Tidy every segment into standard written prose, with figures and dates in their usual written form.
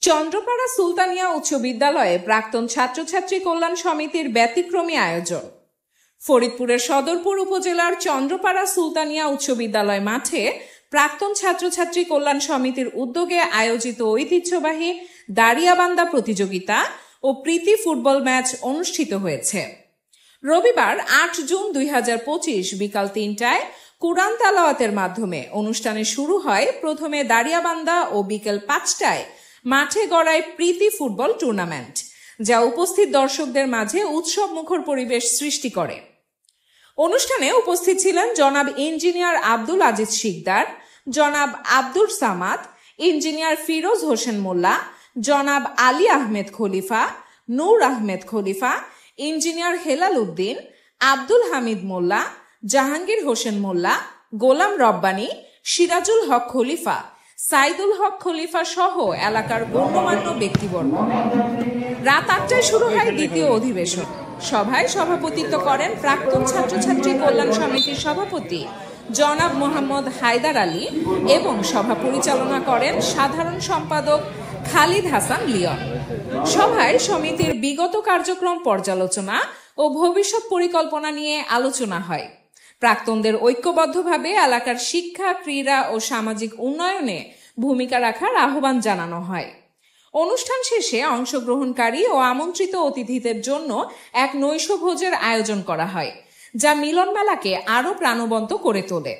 চন্দ্রপাড়া সুলতানিয়া উচ্চ বিদ্যালয়ে প্রাক্তন ছাত্রছাত্রী কল্যাণ সমিতির ব্যতিক্রমী আয়োজন। ফরিদপুরের সদরপুর উপজেলার চন্দ্রপাড়া সুলতানিয়া উচ্চ বিদ্যালয় মাঠে প্রাক্তন ছাত্রছাত্রী কল্যাণ সমিতির উদ্যোগে আয়োজিত ঐতিহ্যবাহী দাড়িয়াবান্ধা প্রতিযোগিতা ও প্রীতি ফুটবল ম্যাচ অনুষ্ঠিত হয়েছে। রবিবার ৮ জুন ২০২৫ বিকাল ৩টায় কুরআন তেলাওয়াতের মাধ্যমে অনুষ্ঠানে শুরু হয় প্রথমে দাড়িয়াবান্ধা ও বিকেল ৫টায় মাঠে গড়ায় প্রীতি ফুটবল টুর্নামেন্ট, যা উপস্থিত দর্শকদের মাঝে উৎসব মুখর পরিবেশ সৃষ্টি করে। অনুষ্ঠানে উপস্থিত ছিলেন জনাব ইঞ্জিনিয়ার আব্দুল আজিজ শিকদার, জনাব আব্দুর সামাদ, ইঞ্জিনিয়ার ফিরোজ হোসেন মোল্লা, জনাব আলী আহমেদ খলিফা, নূর আহমেদ খলিফা, ইঞ্জিনিয়ার হেলাল উদ্দিন, আব্দুল হামিদ মোল্লা, জাহাঙ্গীর হোসেন মোল্লা, গোলাম রব্বানী, সিরাজুল হক খলিফা, সাইদুল হক খলিফা সহ এলাকার গণ্যমান্য ব্যক্তিবর্গ। রাত ৮টায় শুরু হয় দ্বিতীয় অধিবেশন। সভায় সভাপতিত্ব করেন প্রাক্তন ছাত্রছাত্রী কল্যাণ সমিতির সভাপতি জনাব মোহাম্মদ হায়দার আলী এবং সভা পরিচালনা করেন সাধারণ সম্পাদক খালিদ হাসান লিয়ন। সভায় সমিতির বিগত কার্যক্রম পর্যালোচনা ও ভবিষ্যৎ পরিকল্পনা নিয়ে আলোচনা হয়। প্রাক্তনদের ঐক্যবদ্ধভাবে এলাকার শিক্ষা, ক্রীড়া ও সামাজিক উন্নয়নে ভূমিকা রাখার আহ্বান জানানো হয়। অনুষ্ঠান শেষে অংশগ্রহণকারী ও আমন্ত্রিত অতিথিদের জন্য এক নৈশভোজের আয়োজন করা হয়, যা মিলন মেলাকে আরো প্রাণবন্ত করে তোলে।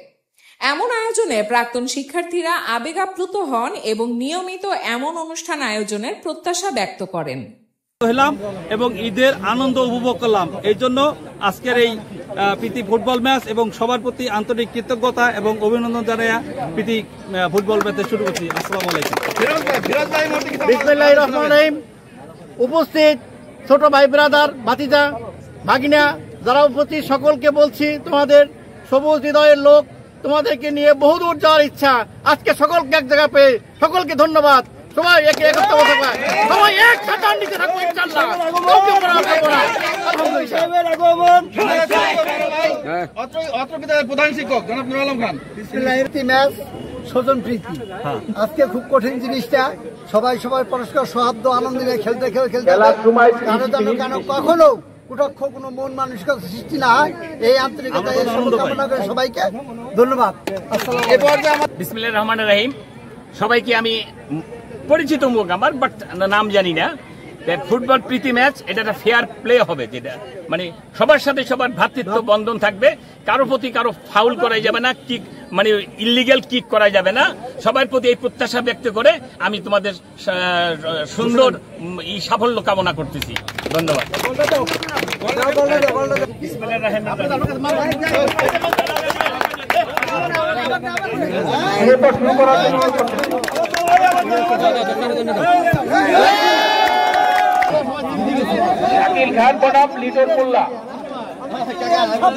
এমন আয়োজনে প্রাক্তন শিক্ষার্থীরা আবেগাপ্লুত হন এবং নিয়মিত এমন অনুষ্ঠান আয়োজনের প্রত্যাশা ব্যক্ত করেন এবং ঈদের আনন্দ উপভোগ করলাম। এই জন্য আজকের এই প্রীতি ফুটবল ম্যাচ এবং সবার প্রতি আন্তরিক কৃতজ্ঞতা এবং অভিনন্দন জানিয়ে প্রীতি ফুটবল ম্যাচ শুরু করছি। আসসালামু আলাইকুম। বিসমিল্লাহির রহমানির রহিম। উপস্থিত ছোট ভাই ব্রাদার, ভাতিজা, ভাগিনা যারা উপস্থিত সকলকে বলছি, তোমাদের সবুজ হৃদয়ের লোক, তোমাদেরকে নিয়ে বহুদূর যাওয়ার ইচ্ছা। আজকে সকলকে এক জায়গায় পেয়ে সকলকে ধন্যবাদ। সবাই একে একত্র থাকবে, সবাই এক ছাতার নিচে থাকবো ইনশাআল্লাহ। প্রধান শিক্ষক জনাব নুর আলম খান। বিসমিল্লাহির ম্যাচ স্বজন প্রীতি। আজকে খুব কঠিন জিনিসটা, সবাই সবাই পরস্পর সৌহার্দ্য আনন্দ নিয়ে খেলতে কেন কখনো কুটক্ষ কোনো মন মানসিকতা সৃষ্টি না হয়, এই আন্তরিকতা কামনা করে সবাইকে ধন্যবাদ। বিসমিল্লাহির রহমানির রহিম। সবাইকে আমি পরিচিত মুখ আমার, বাট নাম জানি না। ফুটবল প্রীতি ম্যাচ, এটা একটা ফেয়ার প্লে হবে, যেটা মানে সবার সাথে সবার ভ্রাতৃত্ব বন্ধন থাকবে, কারো প্রতি কারো ফাউল করা যাবে না, কিক মানে ইলিগাল কিক করা যাবে না। সবার প্রতি এই প্রত্যাশা ব্যক্ত করে আমি তোমাদের সুন্দর সাফল্য কামনা করতেছি। ধন্যবাদ। শাকিল খান বনাম লিটন মোল্লা। সব